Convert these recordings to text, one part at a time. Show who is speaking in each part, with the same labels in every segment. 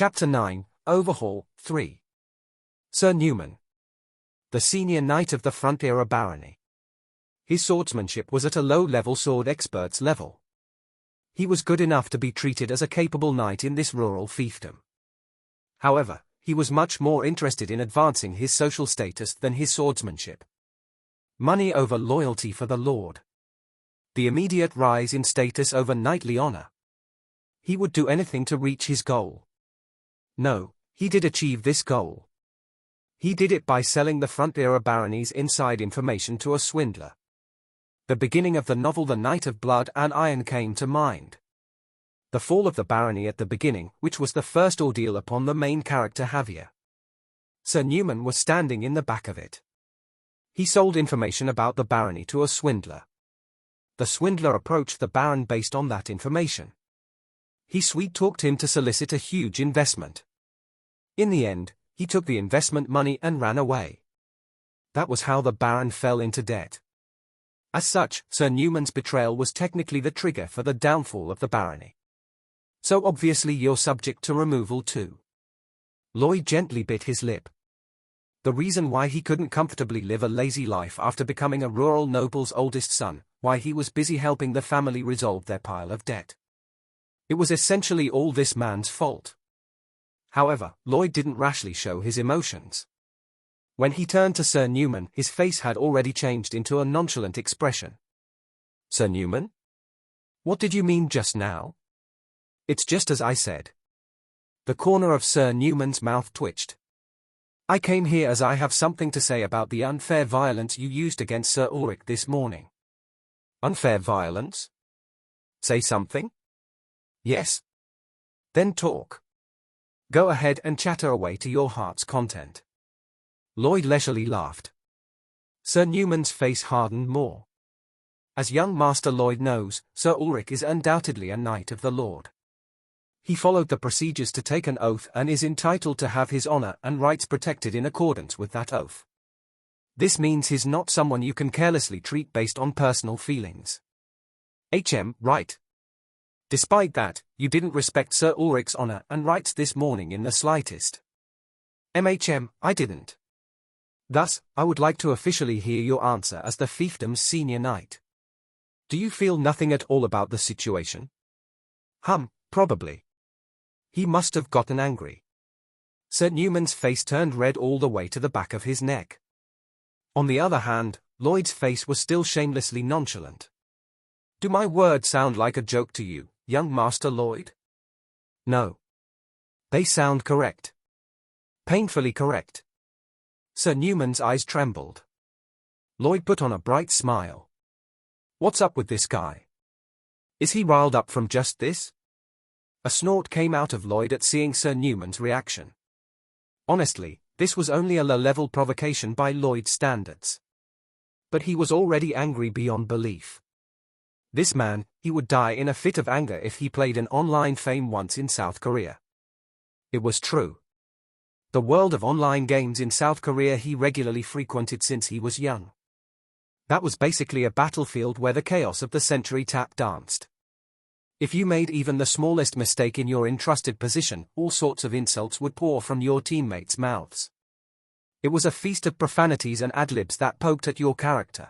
Speaker 1: Chapter 9, Overhaul, 3. Sir Newman. The senior knight of the Frontier Barony. His swordsmanship was at a low-level sword expert's level. He was good enough to be treated as a capable knight in this rural fiefdom. However, he was much more interested in advancing his social status than his swordsmanship. Money over loyalty for the Lord. The immediate rise in status over knightly honor. He would do anything to reach his goal. No, he did achieve this goal. He did it by selling the Frontier Barony's inside information to a swindler. The beginning of the novel The Knight of Blood and Iron came to mind. The fall of the barony at the beginning, which was the first ordeal upon the main character Javier. Sir Newman was standing in the back of it. He sold information about the barony to a swindler. The swindler approached the baron based on that information. He sweet-talked him to solicit a huge investment. In the end, he took the investment money and ran away. That was how the baron fell into debt. As such, Sir Newman's betrayal was technically the trigger for the downfall of the barony. So obviously you're subject to removal too. Lloyd gently bit his lip. The reason why he couldn't comfortably live a lazy life after becoming a rural noble's oldest son, why he was busy helping the family resolve their pile of debt. It was essentially all this man's fault. However, Lloyd didn't rashly show his emotions. When he turned to Sir Newman, his face had already changed into a nonchalant expression. Sir Newman? What did you mean just now? It's just as I said. The corner of Sir Newman's mouth twitched. I came here as I have something to say about the unfair violence you used against Sir Ulrich this morning. Unfair violence? Say something? Yes. Then talk. Go ahead and chatter away to your heart's content. Lloyd leisurely laughed. Sir Newman's face hardened more. As young Master Lloyd knows, Sir Ulrich is undoubtedly a knight of the Lord. He followed the procedures to take an oath and is entitled to have his honor and rights protected in accordance with that oath. This means he's not someone you can carelessly treat based on personal feelings. Right. Despite that, you didn't respect Sir Ulrich's honor and rights this morning in the slightest. I didn't. Thus, I would like to officially hear your answer as the fiefdom's senior knight. Do you feel nothing at all about the situation? Probably. He must have gotten angry. Sir Newman's face turned red all the way to the back of his neck. On the other hand, Lloyd's face was still shamelessly nonchalant. Do my words sound like a joke to you, young Master Lloyd? No. They sound correct. Painfully correct. Sir Newman's eyes trembled. Lloyd put on a bright smile. What's up with this guy? Is he riled up from just this? A snort came out of Lloyd at seeing Sir Newman's reaction. Honestly, this was only a low-level provocation by Lloyd's standards. But he was already angry beyond belief. This man, he would die in a fit of anger if he played an online game once in South Korea. It was true. The world of online games in South Korea he regularly frequented since he was young. That was basically a battlefield where the chaos of the century tap danced. If you made even the smallest mistake in your entrusted position, all sorts of insults would pour from your teammates' mouths. It was a feast of profanities and ad-libs that poked at your character.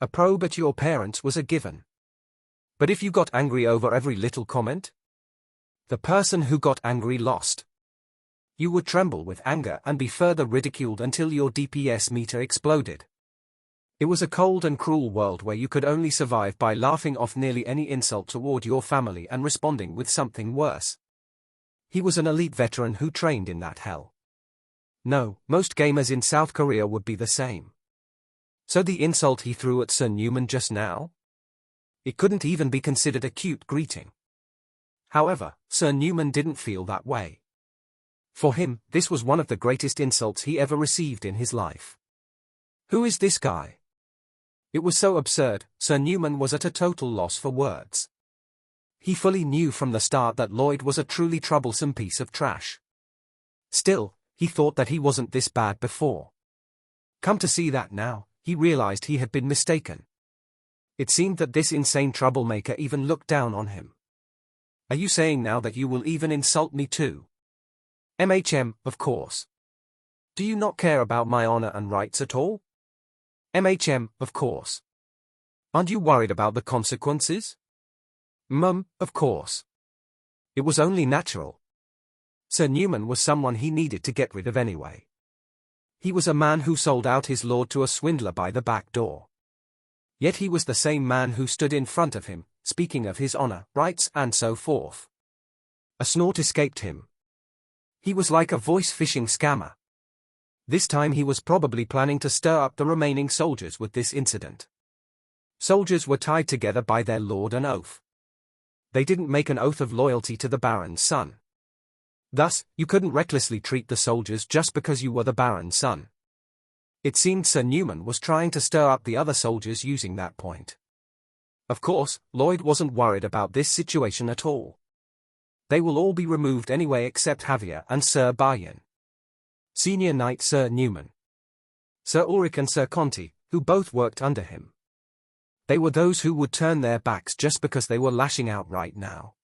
Speaker 1: A probe at your parents was a given. But if you got angry over every little comment, the person who got angry lost. You would tremble with anger and be further ridiculed until your DPS meter exploded. It was a cold and cruel world where you could only survive by laughing off nearly any insult toward your family and responding with something worse. He was an elite veteran who trained in that hell. No, most gamers in South Korea would be the same. So the insult he threw at Sir Newman just now? It couldn't even be considered a cute greeting. However, Sir Newman didn't feel that way. For him, this was one of the greatest insults he ever received in his life. Who is this guy? It was so absurd, Sir Newman was at a total loss for words. He fully knew from the start that Lloyd was a truly troublesome piece of trash. Still, he thought that he wasn't this bad before. Come to see that now, he realized he had been mistaken. It seemed that this insane troublemaker even looked down on him. Are you saying now that you will even insult me too? Of course. Do you not care about my honor and rights at all? Of course. Aren't you worried about the consequences? Of course. It was only natural. Sir Newman was someone he needed to get rid of anyway. He was a man who sold out his lord to a swindler by the back door. Yet he was the same man who stood in front of him, speaking of his honor, rights, and so forth. A snort escaped him. He was like a voice-phishing scammer. This time he was probably planning to stir up the remaining soldiers with this incident. Soldiers were tied together by their lord and oath. They didn't make an oath of loyalty to the Baron's son. Thus, you couldn't recklessly treat the soldiers just because you were the Baron's son. It seemed Sir Newman was trying to stir up the other soldiers using that point. Of course, Lloyd wasn't worried about this situation at all. They will all be removed anyway except Javier and Sir Bayan. Senior Knight Sir Newman. Sir Ulrich and Sir Conti, who both worked under him. They were those who would turn their backs just because they were lashing out right now.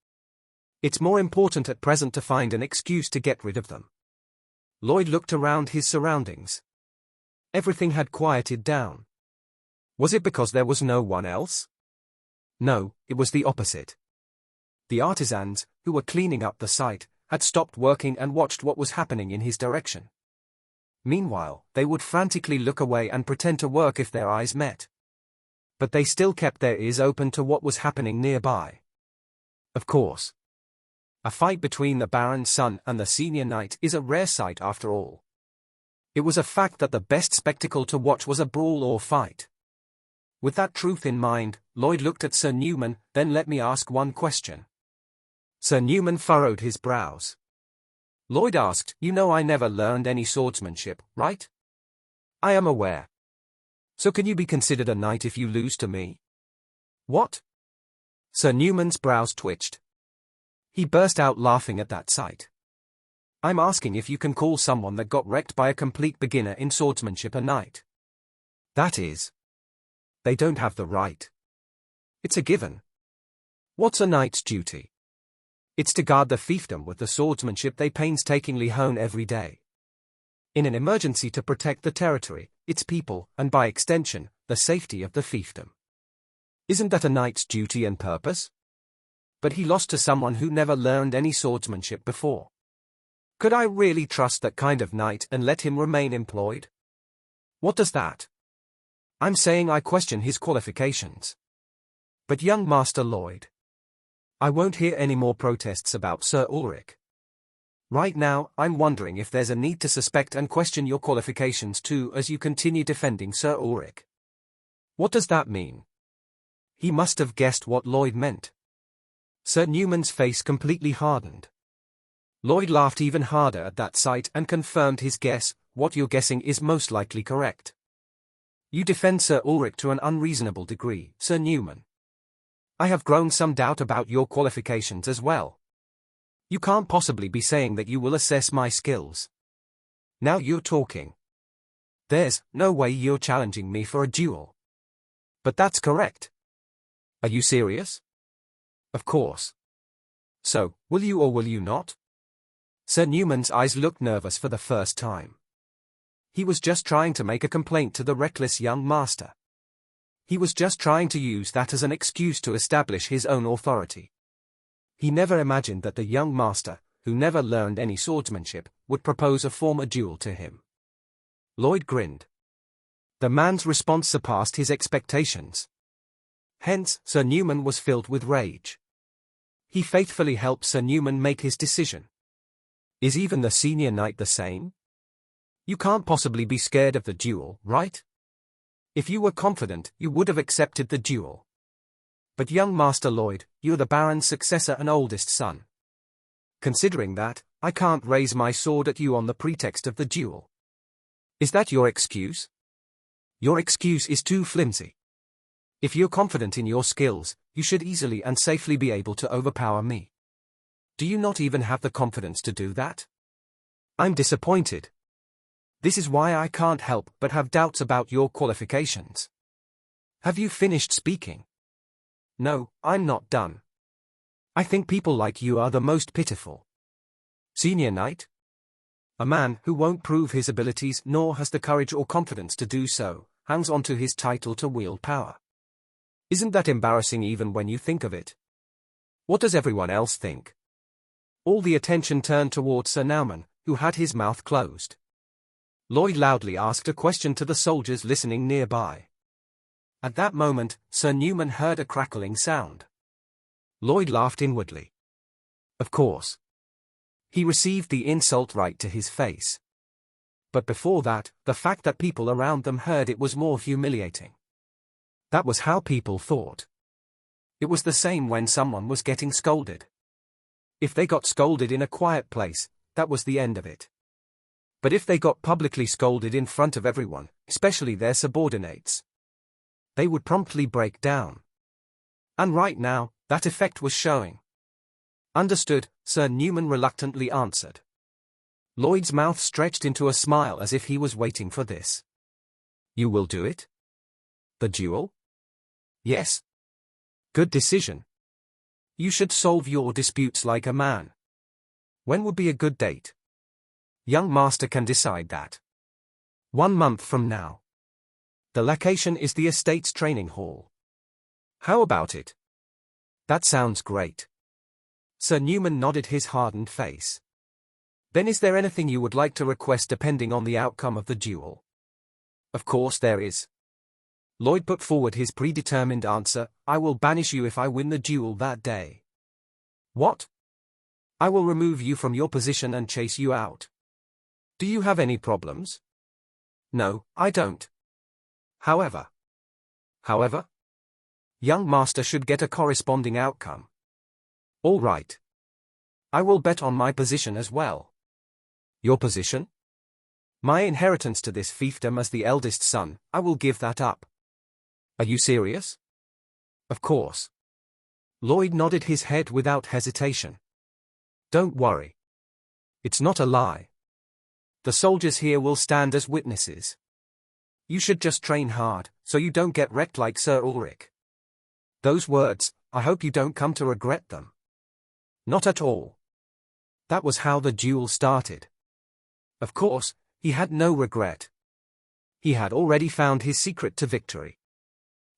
Speaker 1: It's more important at present to find an excuse to get rid of them. Lloyd looked around his surroundings. Everything had quieted down. Was it because there was no one else? No, it was the opposite. The artisans, who were cleaning up the site, had stopped working and watched what was happening in his direction. Meanwhile, they would frantically look away and pretend to work if their eyes met. But they still kept their ears open to what was happening nearby. Of course. A fight between the Baron's son and the senior knight is a rare sight after all. It was a fact that the best spectacle to watch was a brawl or fight. With that truth in mind, Lloyd looked at Sir Newman, then let me ask one question. Sir Newman furrowed his brows. Lloyd asked, you know I never learned any swordsmanship, right? I am aware. So can you be considered a knight if you lose to me? What? Sir Newman's brows twitched. He burst out laughing at that sight. I'm asking if you can call someone that got wrecked by a complete beginner in swordsmanship a knight. That is. They don't have the right. It's a given. What's a knight's duty? It's to guard the fiefdom with the swordsmanship they painstakingly hone every day. In an emergency to protect the territory, its people, and by extension, the safety of the fiefdom. Isn't that a knight's duty and purpose? But he lost to someone who never learned any swordsmanship before. Could I really trust that kind of knight and let him remain employed? What does that? I'm saying I question his qualifications. But young Master Lloyd, I won't hear any more protests about Sir Ulrich. Right now, I'm wondering if there's a need to suspect and question your qualifications too as you continue defending Sir Ulrich. What does that mean? He must have guessed what Lloyd meant. Sir Newman's face completely hardened. Lloyd laughed even harder at that sight and confirmed his guess, what you're guessing is most likely correct. You defend Sir Ulrich to an unreasonable degree, Sir Newman. I have grown some doubt about your qualifications as well. You can't possibly be saying that you will assess my skills. Now you're talking. There's no way you're challenging me for a duel. But that's correct. Are you serious? Of course. So, will you or will you not? Sir Newman's eyes looked nervous for the first time. He was just trying to make a complaint to the reckless young master. He was just trying to use that as an excuse to establish his own authority. He never imagined that the young master, who never learned any swordsmanship, would propose a formal duel to him. Lloyd grinned. The man's response surpassed his expectations. Hence, Sir Newman was filled with rage. He faithfully helped Sir Newman make his decision. Is even the senior knight the same? You can't possibly be scared of the duel, right? If you were confident, you would have accepted the duel. But young Master Lloyd, you're the Baron's successor and oldest son. Considering that, I can't raise my sword at you on the pretext of the duel. Is that your excuse? Your excuse is too flimsy. If you're confident in your skills, you should easily and safely be able to overpower me. Do you not even have the confidence to do that? I'm disappointed. This is why I can't help but have doubts about your qualifications. Have you finished speaking? No, I'm not done. I think people like you are the most pitiful. Senior Knight? A man who won't prove his abilities nor has the courage or confidence to do so, hangs on to his title to wield power. Isn't that embarrassing even when you think of it? What does everyone else think? All the attention turned toward Sir Nauman, who had his mouth closed. Lloyd loudly asked a question to the soldiers listening nearby. At that moment, Sir Newman heard a crackling sound. Lloyd laughed inwardly. Of course. He received the insult right to his face. But before that, the fact that people around them heard it was more humiliating. That was how people thought. It was the same when someone was getting scolded. If they got scolded in a quiet place, that was the end of it. But if they got publicly scolded in front of everyone, especially their subordinates, they would promptly break down. And right now, that effect was showing. Understood, Sir Newman reluctantly answered. Lloyd's mouth stretched into a smile as if he was waiting for this. You will do it? The duel? Yes. Good decision. You should solve your disputes like a man. When would be a good date? Young master can decide that. 1 month from now. The location is the estate's training hall. How about it? That sounds great. Sir Newman nodded his hardened face. Then is there anything you would like to request depending on the outcome of the duel? Of course there is. Lloyd put forward his predetermined answer, I will banish you if I win the duel that day. What? I will remove you from your position and chase you out. Do you have any problems? No, I don't. However? Young master should get a corresponding outcome. All right. I will bet on my position as well. Your position? My inheritance to this fiefdom as the eldest son, I will give that up. Are you serious? Of course. Lloyd nodded his head without hesitation. Don't worry. It's not a lie. The soldiers here will stand as witnesses. You should just train hard, so you don't get wrecked like Sir Ulrich. Those words, I hope you don't come to regret them. Not at all. That was how the duel started. Of course, he had no regret. He had already found his secret to victory.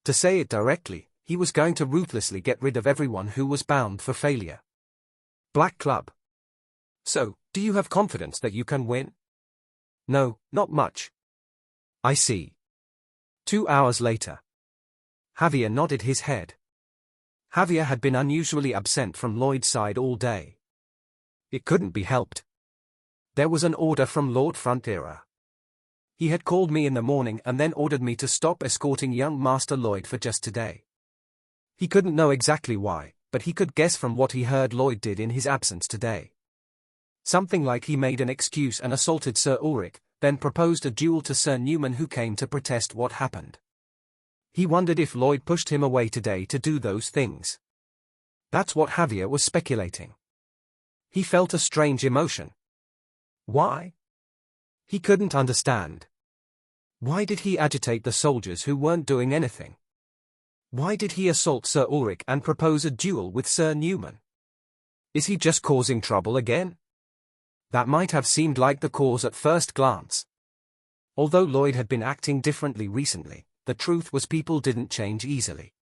Speaker 1: To say it directly, he was going to ruthlessly get rid of everyone who was bound for failure. Black Club. So, do you have confidence that you can win? No, not much. I see. 2 hours later. Javier nodded his head. Javier had been unusually absent from Lloyd's side all day. It couldn't be helped. There was an order from Lord Frontiera. He had called me in the morning and then ordered me to stop escorting young Master Lloyd for just today. He couldn't know exactly why, but he could guess from what he heard Lloyd did in his absence today. Something like he made an excuse and assaulted Sir Ulrich, then proposed a duel to Sir Newman who came to protest what happened. He wondered if Lloyd pushed him away today to do those things. That's what Javier was speculating. He felt a strange emotion. Why? He couldn't understand. Why did he agitate the soldiers who weren't doing anything? Why did he assault Sir Ulrich and propose a duel with Sir Newman? Is he just causing trouble again? That might have seemed like the cause at first glance. Although Lloyd had been acting differently recently, the truth was people didn't change easily.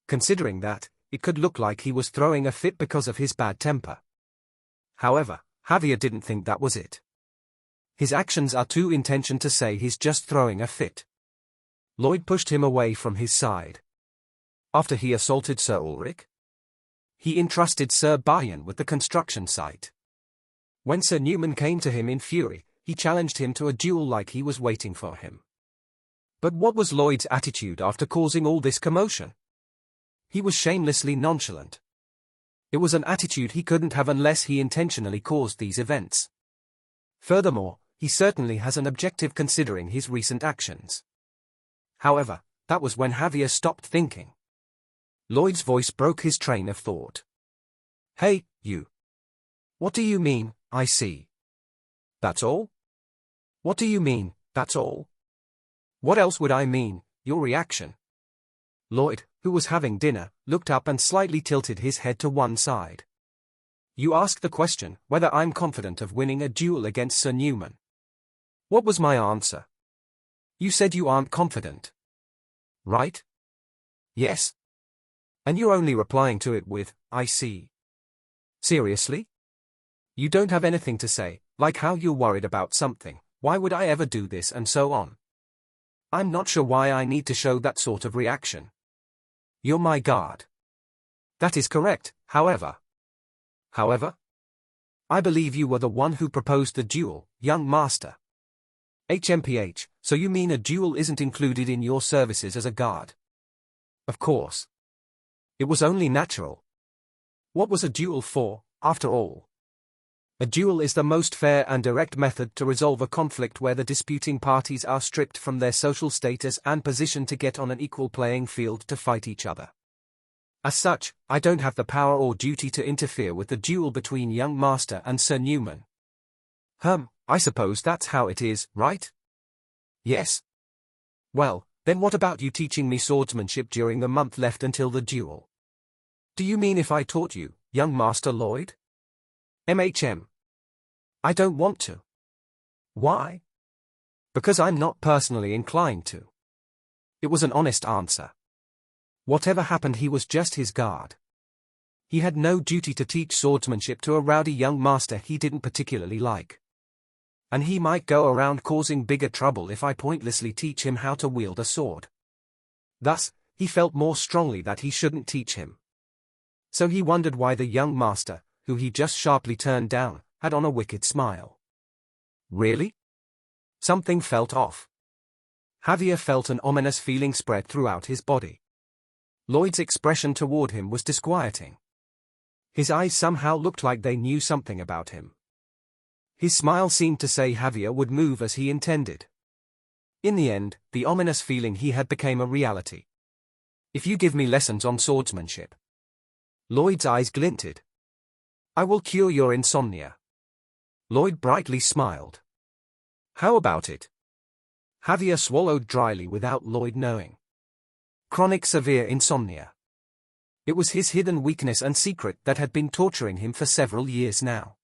Speaker 1: Considering that, it could look like he was throwing a fit because of his bad temper. However, Javier didn't think that was it. His actions are too intention to say he's just throwing a fit. Lloyd pushed him away from his side. After he assaulted Sir Ulrich, he entrusted Sir Bayan with the construction site. When Sir Newman came to him in fury, he challenged him to a duel like he was waiting for him. But what was Lloyd's attitude after causing all this commotion? He was shamelessly nonchalant. It was an attitude he couldn't have unless he intentionally caused these events. Furthermore, he certainly has an objective considering his recent actions. However, that was when Javier stopped thinking. Lloyd's voice broke his train of thought. Hey, you. What do you mean, I see? That's all? What do you mean, that's all? What else would I mean, your reaction? Lloyd, who was having dinner, looked up and slightly tilted his head to one side. You asked the question whether I'm confident of winning a duel against Sir Newman. What was my answer? You said you aren't confident. Right? Yes. And you're only replying to it with, I see. Seriously? You don't have anything to say, like how you're worried about something, why would I ever do this, and so on. I'm not sure why I need to show that sort of reaction. You're my guard. That is correct, however. However? I believe you were the one who proposed the duel, young master. HMPH, so you mean a duel isn't included in your services as a guard? Of course. It was only natural. What was a duel for, after all? A duel is the most fair and direct method to resolve a conflict where the disputing parties are stripped from their social status and position to get on an equal playing field to fight each other. As such, I don't have the power or duty to interfere with the duel between young master and Sir Newman. I suppose that's how it is, right? Yes. Well, then what about you teaching me swordsmanship during the month left until the duel? Do you mean if I taught you, young Master Lloyd? MHM. I don't want to. Why? Because I'm not personally inclined to. It was an honest answer. Whatever happened, he was just his guard. He had no duty to teach swordsmanship to a rowdy young master he didn't particularly like. And he might go around causing bigger trouble if I pointlessly teach him how to wield a sword. Thus, he felt more strongly that he shouldn't teach him. So he wondered why the young master, who he just sharply turned down, had on a wicked smile. Really? Something felt off. Javier felt an ominous feeling spread throughout his body. Lloyd's expression toward him was disquieting. His eyes somehow looked like they knew something about him. His smile seemed to say Javier would move as he intended. In the end, the ominous feeling he had became a reality. If you give me lessons on swordsmanship. Lloyd's eyes glinted. I will cure your insomnia. Lloyd brightly smiled. How about it? Javier swallowed dryly without Lloyd knowing. Chronic severe insomnia. It was his hidden weakness and secret that had been torturing him for several years now.